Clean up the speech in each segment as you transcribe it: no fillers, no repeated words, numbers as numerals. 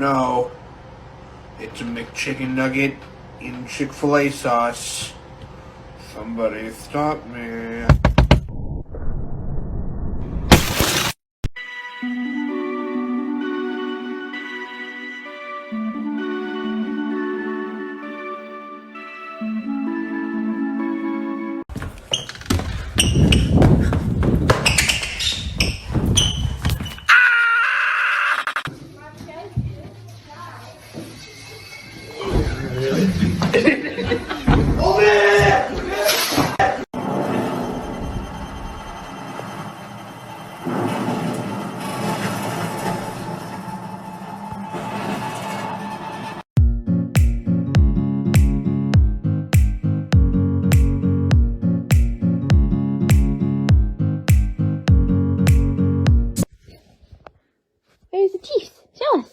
no. It's a McChicken nugget in Chick-fil-A sauce. Somebody stop me. Where's the teeth? Show us.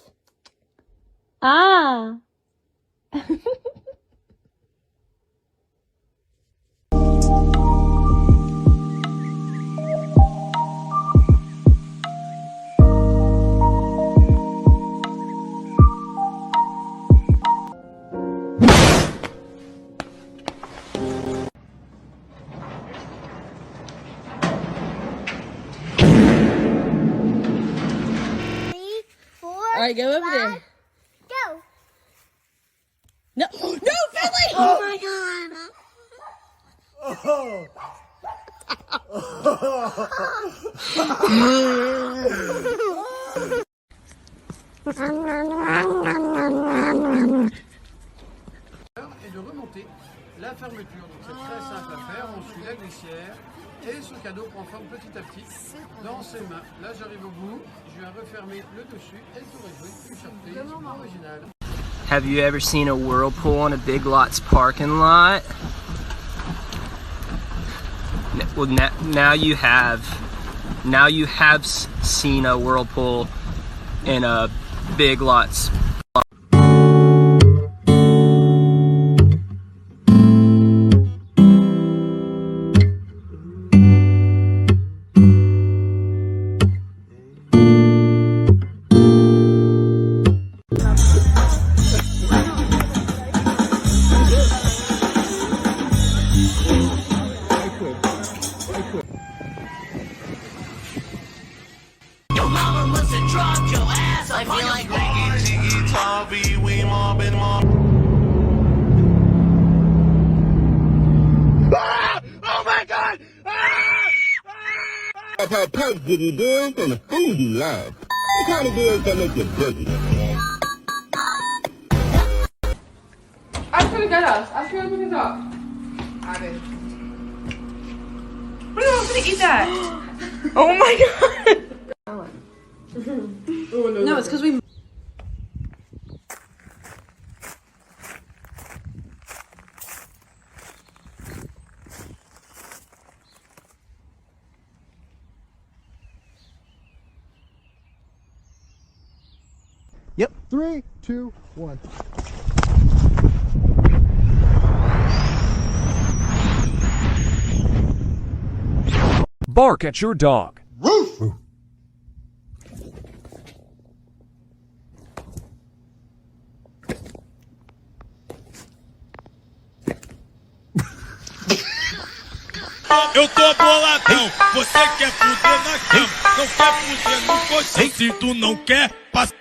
Ah. Alright, go over there. Go. No, no, Finley! Oh my god! Et de remonter la fermeture. Donc c'est très simple à faire. On suit la glissière et ce cadeau prend forme petit à petit dans ses mains. Là j'arrive au bout, je viens refermer le dessus et le tour est joué. Une surprise originale. Have you ever seen a whirlpool in a Big Lots parking lot? Well, now you have. Now you have seen a whirlpool in a Big Lots. I feel like oh my god! That's how Coke did you do from the food you love. What kind of deals that make you boogie? Acho que ele quer us. Acho que ele quer us. I did. What are you going to eat that? Oh my god! No, it's because we... Yep. 3, 2, 1. Bark at your dog. Woof! Eu tô boladão, você quer fuder na cama, não quer fuder no colchão, se tu não quer, passa.